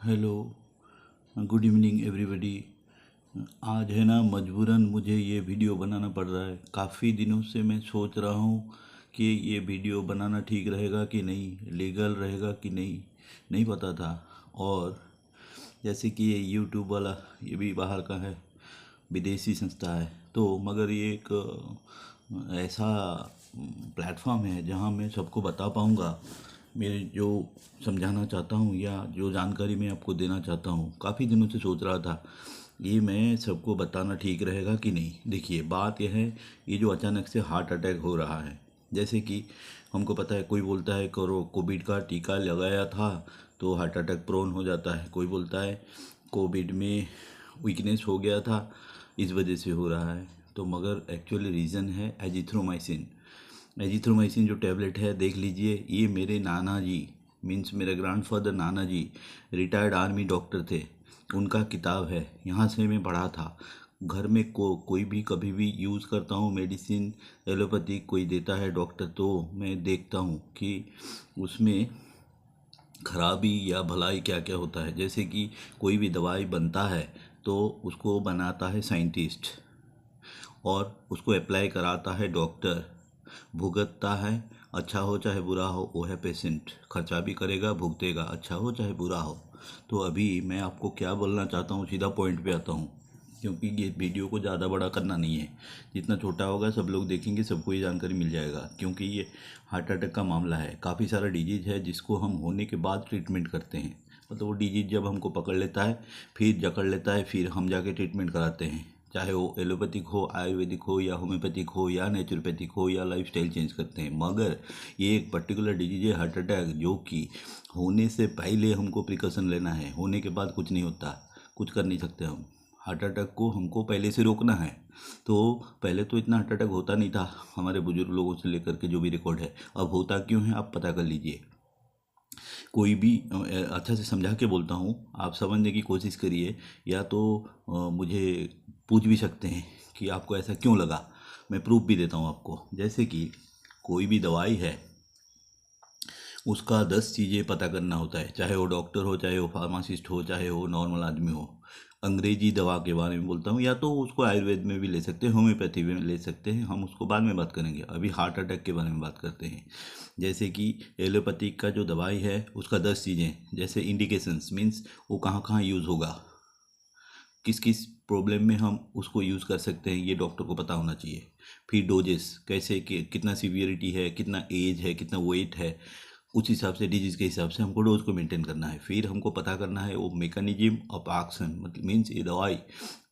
Hello, good evening everybody. आज है ना, मजबूरन मुझे ये वीडियो बनाना पड़ रहा है। काफ़ी दिनों से मैं सोच रहा हूँ कि ये वीडियो बनाना ठीक रहेगा कि नहीं, लीगल रहेगा कि नहीं, नहीं पता था। और जैसे कि ये यूट्यूब वाला, ये भी बाहर का है, विदेशी संस्था है, तो मगर ये एक ऐसा प्लेटफॉर्म है जहाँ मैं सबको बता पाऊँगा मेरे जो समझाना चाहता हूँ या जो जानकारी मैं आपको देना चाहता हूँ। काफ़ी दिनों से सोच रहा था ये मैं सबको बताना ठीक रहेगा कि नहीं। देखिए, बात यह है, ये जो अचानक से हार्ट अटैक हो रहा है, जैसे कि हमको पता है, कोई बोलता है कोविड का टीका लगाया था तो हार्ट अटैक प्रोन हो जाता है, कोई बोलता है कोविड में वीकनेस हो गया था इस वजह से हो रहा है। तो मगर एक्चुअली रीज़न है एजिथ्रोमाइसिन। एजिथ्रोमाइसिन जो टैबलेट है, देख लीजिए, ये मेरे नाना जी, मीन्स मेरे ग्रैंडफादर नाना जी रिटायर्ड आर्मी डॉक्टर थे, उनका किताब है, यहाँ से मैं पढ़ा था। घर में कोई भी कभी भी यूज़ करता हूँ मेडिसिन, एलोपैथिक कोई देता है डॉक्टर, तो मैं देखता हूँ कि उसमें खराबी या भलाई क्या क्या होता है। जैसे कि कोई भी दवाई बनता है तो उसको बनाता है साइंटिस्ट और उसको अप्लाई कराता है डॉक्टर, भुगतता है, अच्छा हो चाहे बुरा हो वो है पेशेंट, खर्चा भी करेगा भुगतेगा, अच्छा हो चाहे बुरा हो। तो अभी मैं आपको क्या बोलना चाहता हूँ, सीधा पॉइंट पे आता हूँ, क्योंकि ये वीडियो को ज़्यादा बड़ा करना नहीं है। जितना छोटा होगा सब लोग देखेंगे, सबको ये जानकारी मिल जाएगा। क्योंकि ये हार्ट अटैक का मामला है, काफ़ी सारा डिजीज है जिसको हम होने के बाद ट्रीटमेंट करते हैं। मतलब वो डिजीज जब हमको पकड़ लेता है, फिर जकड़ लेता है, फिर हम जाके ट्रीटमेंट कराते हैं, चाहे वो एलोपैथिक हो, आयुर्वेदिक हो, या होम्योपैथिक हो, या नेचुरोपैथिक हो, या लाइफस्टाइल चेंज करते हैं। मगर ये एक पर्टिकुलर डिजीज है हार्ट अटैक, जो कि होने से पहले हमको प्रिकॉशन लेना है, होने के बाद कुछ नहीं होता, कुछ कर नहीं सकते हम। हार्ट अटैक को हमको पहले से रोकना है। तो पहले तो इतना हार्ट अटैक होता नहीं था, हमारे बुजुर्ग लोगों से लेकर के जो भी रिकॉर्ड है। अब होता क्यों है आप पता कर लीजिए। कोई भी अच्छा से समझा के बोलता हूँ, आप समझने की कोशिश करिए, या तो मुझे पूछ भी सकते हैं कि आपको ऐसा क्यों लगा, मैं प्रूफ भी देता हूँ आपको। जैसे कि कोई भी दवाई है, उसका 10 चीज़ें पता करना होता है, चाहे वो डॉक्टर हो, चाहे वो फार्मासिस्ट हो, चाहे वो नॉर्मल आदमी हो। अंग्रेजी दवा के बारे में बोलता हूँ, या तो उसको आयुर्वेद में भी ले सकते हैं, होम्योपैथी में ले सकते हैं, हम उसको बाद में बात करेंगे। अभी हार्ट अटैक के बारे में बात करते हैं। जैसे कि एलोपैथिक का जो दवाई है उसका 10 चीज़ें, जैसे इंडिकेशंस, मीन्स वो कहाँ कहाँ यूज़ होगा, किस किस प्रॉब्लम में हम उसको यूज़ कर सकते हैं, ये डॉक्टर को पता होना चाहिए। फिर डोजेस कैसे, कितना सीवियरिटी है, कितना एज है, कितना वेट है, उस हिसाब से, डिजीज़ के हिसाब से हमको डोज को मेंटेन करना है। फिर हमको पता करना है वो मेकानिज्म ऑफ एक्शन, मतलब मीन्स ये दवाई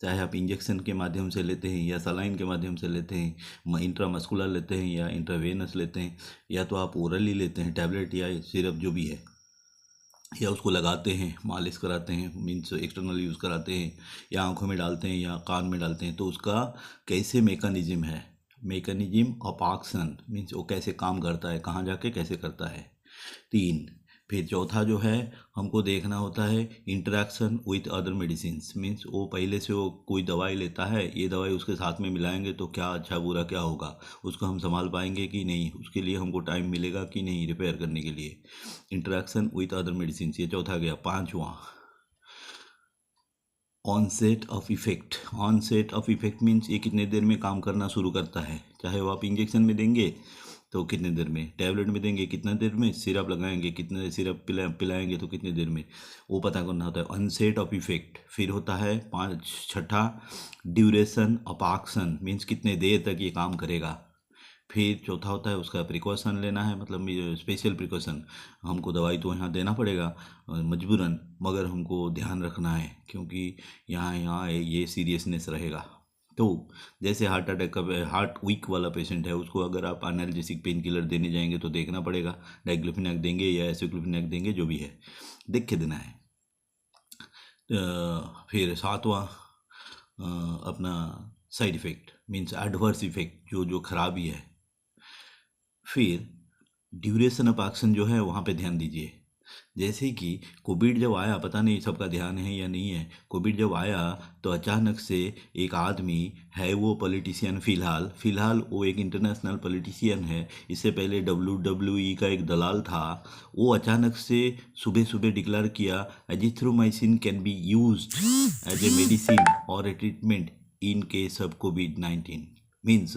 चाहे आप इंजेक्शन के माध्यम से लेते हैं या सलाइन के माध्यम से लेते हैं, इंट्रामस्कुलर लेते हैं या इंट्रावेनस लेते हैं, या तो आप ओरली लेते हैं टैबलेट या सिरप जो भी है, या उसको लगाते हैं, मालिश कराते हैं, मीन्स एक्सटर्नल यूज़ कराते हैं, या आंखों में डालते हैं या कान में डालते हैं, तो उसका कैसे मेकानिज्म है, मेकानिज्म ऑफ एक्शन, मीन्स वो कैसे काम करता है, कहाँ जाके कैसे करता है। 3। फिर चौथा जो है, हमको देखना होता है interaction with other medicine, means वो पहले से वो कोई दवाई लेता है, ये दवाई उसके साथ में मिलाएंगे तो क्या अच्छा बुरा क्या होगा, उसको हम संभाल पाएंगे कि नहीं, उसके लिए हमको टाइम मिलेगा कि नहीं रिपेयर करने के लिए। इंटरेक्शन विथ अदर मेडिसिन, ये चौथा गया। पांचवा, onset of effect. Onset of effect means ये कितने देर में काम करना शुरू करता है, चाहे वो आप इंजेक्शन में देंगे तो कितने देर में, टैबलेट में देंगे कितना देर में, सिरप लगाएंगे कितने, सिरप पिलाएंगे तो कितने देर में, वो पता करना होता है, ऑनसेट ऑफ इफेक्ट। फिर होता है छठा, ड्यूरेशन ऑफ एक्शन, मीन्स कितने देर तक ये काम करेगा। फिर चौथा होता है उसका प्रिकॉशन लेना है, मतलब स्पेशल प्रिकॉशन, हमको दवाई तो यहाँ देना पड़ेगा मजबूरन, मगर हमको ध्यान रखना है क्योंकि यहाँ यहाँ ये सीरियसनेस रहेगा। तो जैसे हार्ट अटैक का, हार्ट वीक वाला पेशेंट है, उसको अगर आप एनाल्जेसिक पेन किलर देने जाएंगे तो देखना पड़ेगा, डाइक्लोफिनेक देंगे या एसिक्लोफिनेक देंगे, जो भी है देख के देना है। फिर सातवां, अपना side effect, means adverse effect, जो जो खराबी है। फिर ड्यूरेशन ऑफ एक्शन जो है वहाँ पे ध्यान दीजिए, जैसे कि कोविड जब आया, पता नहीं सबका ध्यान है या नहीं है, कोविड जब आया तो अचानक से एक आदमी है, वो पॉलिटिशियन, फिलहाल वो एक इंटरनेशनल पॉलिटिशियन है, इससे पहले WWE का एक दलाल था, वो अचानक से सुबह सुबह डिक्लेयर किया azithromycin can be used as a medicine और a treatment in case of COVID-19। Means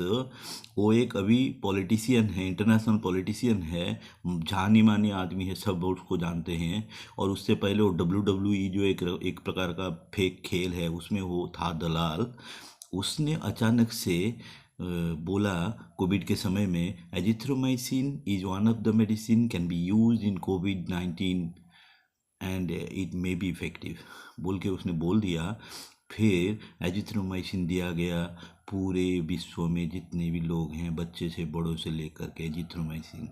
वो एक अभी पॉलिटिशियन है, इंटरनेशनल पॉलिटिशियन है, जानी मानी आदमी है, सब उसको जानते हैं। और उससे पहले वो WWE जो एक प्रकार का फेक खेल है, उसमें वो था दलाल। उसने अचानक से बोला कोविड के समय में azithromycin is one of the medicine can be use in COVID-19 and it may be effective बोल के उसने बोल दिया। फिर एजिथ्रोमाइसिन दिया गया पूरे विश्व में जितने भी लोग हैं, बच्चे से बड़ों से लेकर के एजिथ्रोमाइसिन।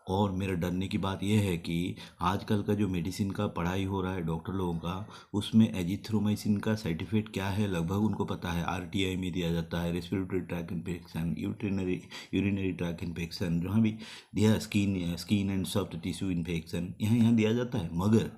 और मेरा डरने की बात यह है कि आजकल का जो मेडिसिन का पढ़ाई हो रहा है डॉक्टर लोगों का, उसमें एजिथ्रोमाइसिन का साइड इफेक्ट क्या है लगभग उनको पता है। RTI में दिया जाता है, respiratory tract infection, urinary track infection, जहाँ भी दिया, skin and soft tissue infection, यहाँ दिया जाता है। मगर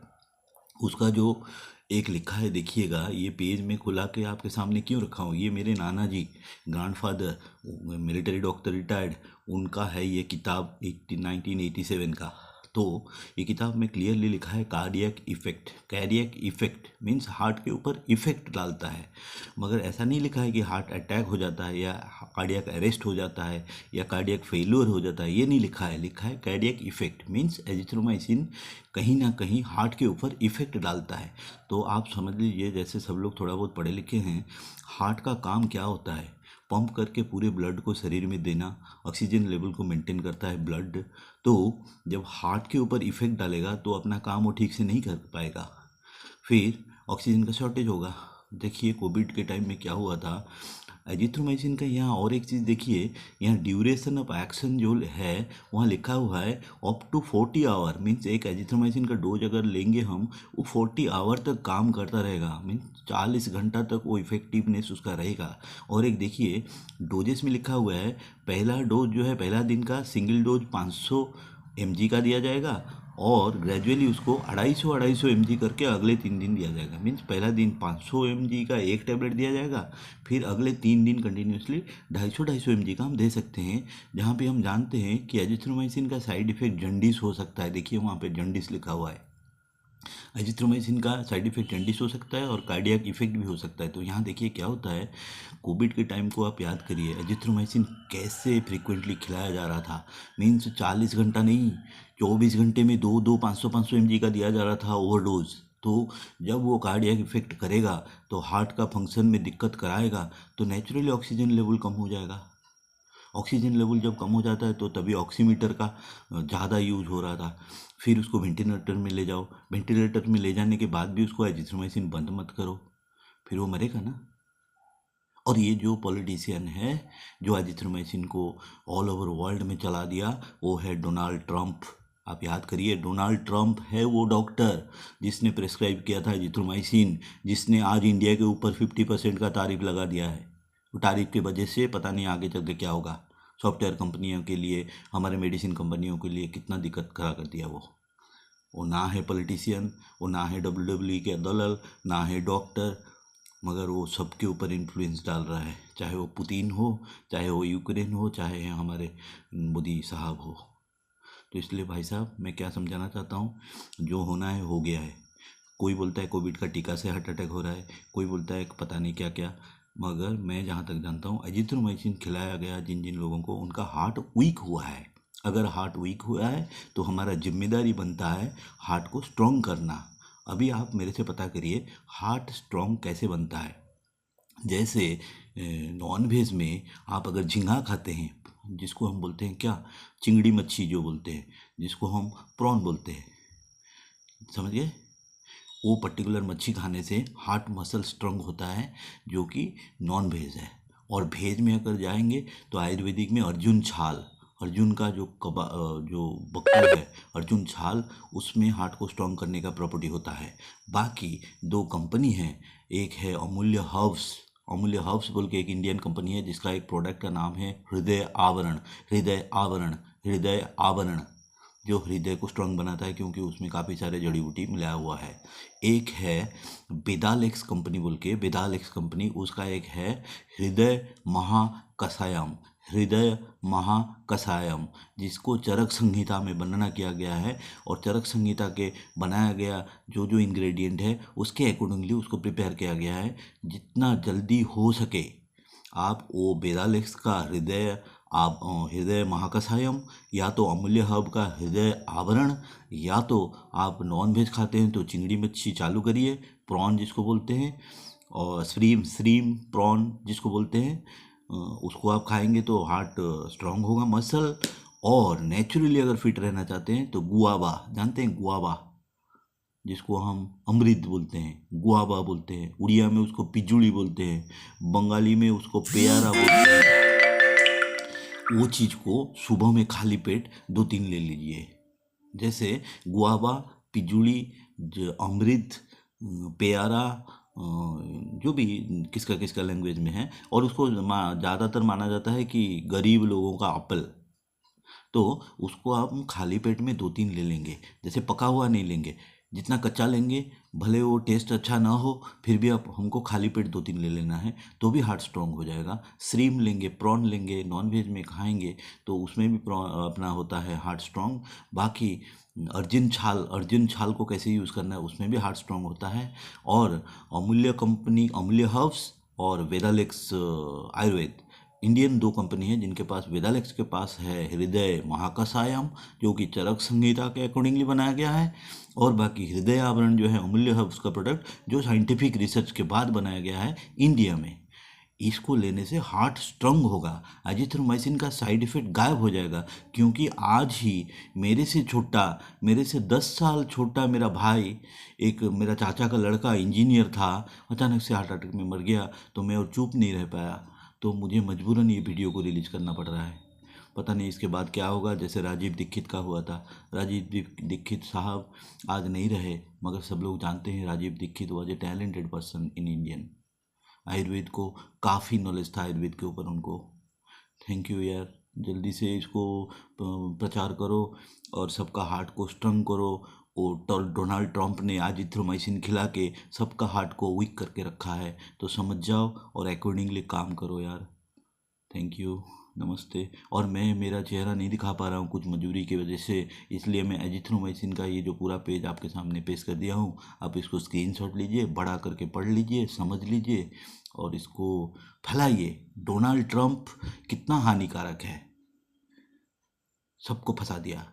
उसका जो एक लिखा है, देखिएगा, ये पेज में खुला के आपके सामने क्यों रखा हूँ, ये मेरे नाना जी, ग्रैंडफादर, मिलिट्री डॉक्टर रिटायर्ड, उनका है ये किताब 1987 का। तो ये किताब में क्लियरली लिखा है कार्डियक इफेक्ट मीन्स हार्ट के ऊपर इफेक्ट डालता है। मगर ऐसा नहीं लिखा है कि हार्ट अटैक हो जाता है या कार्डियक अरेस्ट हो जाता है या कार्डियक फेल्योर हो जाता है, ये नहीं लिखा है। लिखा है कार्डियक इफेक्ट मीन्स एजिथ्रोमाइसिन कहीं ना कहीं हार्ट के ऊपर इफेक्ट डालता है। तो आप समझ लीजिए, जैसे सब लोग थोड़ा बहुत पढ़े लिखे हैं, हार्ट का काम क्या होता है, पंप करके पूरे ब्लड को शरीर में देना, ऑक्सीजन लेवल को मेंटेन करता है ब्लड। तो जब हार्ट के ऊपर इफेक्ट डालेगा तो अपना काम वो ठीक से नहीं कर पाएगा, फिर ऑक्सीजन का शॉर्टेज होगा। देखिए कोविड के टाइम में क्या हुआ था, एजिथ्रोमाइसिन का यहाँ और एक चीज़ देखिए, यहाँ ड्यूरेशन ऑफ एक्शन जो है वहाँ लिखा हुआ है अप टू 40 आवर। मीन्स एक एजिथ्रोमाइसिन का डोज अगर लेंगे हम, वो 40 आवर तक काम करता रहेगा, मीन्स 40 घंटा तक वो इफेक्टिवनेस उसका रहेगा। और एक देखिए डोजेस में लिखा हुआ है, पहला डोज जो है, पहला दिन का सिंगल डोज 500 mg का दिया जाएगा और ग्रेजुअली उसको 250 mg करके अगले 3 दिन दिया जाएगा। मीन्स पहला दिन 500 mg का एक टैबलेट दिया जाएगा, फिर अगले 3 दिन कंटिन्यूसली 250 mg का हम दे सकते हैं। जहाँ पे हम जानते हैं कि एजिथ्रोमाइसिन का साइड इफेक्ट जंडिस हो सकता है, देखिए वहाँ पे जंडिस लिखा हुआ है। एजिथ्रोमाइसिन का साइड इफेक्ट जंडिस हो सकता है और कार्डियक इफेक्ट भी हो सकता है। तो यहाँ देखिए क्या होता है, कोविड के टाइम को आप याद करिए, एजिथ्रोमाइसिन कैसे फ्रीक्वेंटली खिलाया जा रहा था। मीन्स 40 घंटा नहीं, 24 घंटे में 500 mg का दिया जा रहा था ओवरडोज। तो जब वो कार्डियक इफेक्ट करेगा तो हार्ट का फंक्शन में दिक्कत कराएगा, तो नेचुरली ऑक्सीजन लेवल कम हो जाएगा। ऑक्सीजन लेवल जब कम हो जाता है तो तभी ऑक्सीमीटर का ज़्यादा यूज हो रहा था। फिर उसको वेंटिलेटर में ले जाओ, वेंटिलेटर में ले जाने के बाद भी उसको एजिथ्रोमाइसिन बंद मत करो, फिर वो मरेगा ना। और ये जो पॉलिटिशियन है जो एजिथ्रोमाइसिन को ऑल ओवर वर्ल्ड में चला दिया, वो है डोनाल्ड ट्रंप। आप याद करिए, डोनाल्ड ट्रंप है वो डॉक्टर जिसने प्रेस्क्राइब किया था एजिथ्रोमाइसिन, जिसने आज इंडिया के ऊपर 50% का तारीफ लगा दिया है। तारीफ की वजह से पता नहीं आगे चल के क्या होगा। सॉफ्टवेयर कंपनियों के लिए, हमारे मेडिसिन कंपनियों के लिए कितना दिक्कत खड़ा कर दिया वो ना है पॉलिटिशियन, वो ना है WWE के दलाल, ना है डॉक्टर, मगर वो सबके ऊपर इन्फ्लुएंस डाल रहा है, चाहे वो पुतिन हो, चाहे वो यूक्रेन हो, चाहे हमारे मोदी साहब हो। तो इसलिए भाई साहब मैं क्या समझाना चाहता हूँ, जो होना है हो गया है। कोई बोलता है कोविड का टीका से हार्ट अटैक हो रहा है, कोई बोलता है पता नहीं क्या क्या, मगर मैं जहाँ तक जानता हूँ एजिथ्रोमाइसिन खिलाया गया जिन जिन लोगों को, उनका हार्ट वीक हुआ है। अगर हार्ट वीक हुआ है तो हमारा जिम्मेदारी बनता है हार्ट को स्ट्रॉन्ग करना। अभी आप मेरे से पता करिए हार्ट स्ट्रॉन्ग कैसे बनता है। जैसे नॉन वेज में आप अगर झींगा खाते हैं, जिसको हम बोलते हैं क्या, चिंगड़ी मच्छी जो बोलते हैं, जिसको हम प्रॉन बोलते हैं, समझ गए, वो पर्टिकुलर मच्छी खाने से हार्ट मसल स्ट्रॉन्ग होता है, जो कि नॉन वेज है। और वेज में अगर जाएंगे तो आयुर्वेदिक में अर्जुन का जो बकरी है, अर्जुन छाल, उसमें हार्ट को स्ट्रॉन्ग करने का प्रॉपर्टी होता है। बाकी 2 कंपनी हैं, एक है अमूल्य हर्ब्स बोल के एक इंडियन कंपनी है, जिसका एक प्रोडक्ट का नाम है हृदय आवरण। जो हृदय को स्ट्रांग बनाता है, क्योंकि उसमें काफ़ी सारे जड़ी बूटी मिलाया हुआ है। एक है बेदालेक्स कंपनी बोल के, बेदालेक्स कंपनी, उसका एक है हृदय महाकषायम, हृदय महाकषायम, जिसको चरक संहिता में वर्णना किया गया है। और चरक संहिता के बनाया गया जो जो इंग्रेडिएंट है उसके अकॉर्डिंगली उसको प्रिपेयर किया गया है। जितना जल्दी हो सके आप वो बेदालेक्स का हृदय, आप हृदय महाकषायम, या तो अमूल्य हर्ब का हृदय आवरण, या तो आप नॉन वेज खाते हैं तो चिंगड़ी मच्छी चालू करिए, प्रॉन जिसको बोलते हैं, और श्रीम प्रॉन जिसको बोलते हैं, उसको आप खाएंगे तो हार्ट स्ट्रांग होगा, मसल। और नेचुरली अगर फिट रहना चाहते हैं तो गुआवा, जानते हैं गुआवा, जिसको हम अमृत बोलते हैं, गुआवा बोलते हैं, उड़िया में उसको पिजुड़ी बोलते हैं, बंगाली में उसको पेयारा बोलते हैं। वो चीज़ को सुबह में खाली पेट 2-3 ले लीजिए। जैसे गुआवा, पिजुड़ी, अमृत, पेयारा, जो भी किसका किसका लैंग्वेज में है। और उसको ज़्यादातर माना जाता है कि गरीब लोगों का एप्पल। तो उसको आप खाली पेट में 2-3 ले लेंगे। जैसे पका हुआ नहीं लेंगे, जितना कच्चा लेंगे, भले वो टेस्ट अच्छा ना हो फिर भी आप हमको खाली पेट 2-3 ले लेना है, तो भी हार्ट स्ट्रांग हो जाएगा। श्रीम लेंगे, प्रॉन लेंगे, नॉन वेज में खाएंगे तो उसमें भी अपना होता है हार्ट स्ट्रांग। बाकी अर्जुन छाल को कैसे यूज़ करना है उसमें भी हार्ट स्ट्रांग होता है। और अमूल्य कंपनी, अमूल्य हर्ब्स और वेदालेक्स आयुर्वेद, इंडियन 2 कंपनी है जिनके पास, वेदालेक्स के पास है हृदय महाकषायम जो कि चरक संहिता के अकॉर्डिंगली बनाया गया है, और बाकी हृदय आवरण जो है अमूल्य हर्ब्स का प्रोडक्ट जो साइंटिफिक रिसर्च के बाद बनाया गया है इंडिया में। इसको लेने से हार्ट स्ट्रांग होगा, एजिथ्रोमाइसिन का साइड इफेक्ट गायब हो जाएगा। क्योंकि आज ही मेरे से छोटा, मेरे से 10 साल छोटा मेरा भाई, एक मेरा चाचा का लड़का इंजीनियर था, अचानक से हार्ट अटैक में मर गया। तो मैं और चुप नहीं रह पाया, तो मुझे मजबूरन ये वीडियो को रिलीज करना पड़ रहा है। पता नहीं इसके बाद क्या होगा, जैसे राजीव दीक्षित का हुआ था। राजीव दीक्षित साहब आज नहीं रहे, मगर सब लोग जानते हैं Rajiv Dixit was a talented person in Indian. Ayurveda को काफ़ी नॉलेज था, आयुर्वेद के ऊपर उनको। थैंक यू यार, जल्दी से इसको प्रचार करो और सबका हार्ट को स्ट्रंग करो। और डोनाल्ड ट्रंप ने आज इथ्रोमाइसिन खिला के सबका हार्ट को वीक करके रखा है, तो समझ जाओ और अकॉर्डिंगली काम करो यार। थैंक यू, नमस्ते। और मैं मेरा चेहरा नहीं दिखा पा रहा हूँ कुछ मजबूरी की वजह से, इसलिए मैं एजिथ्रोमाइसिन का ये जो पूरा पेज आपके सामने पेश कर दिया हूँ। आप इसको स्क्रीनशॉट लीजिए, बड़ा करके पढ़ लीजिए, समझ लीजिए और इसको फैलाइए। डोनाल्ड ट्रंप कितना हानिकारक है, सबको फंसा दिया।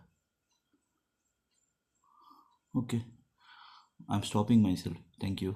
Okay, I am stopping my self, thank you.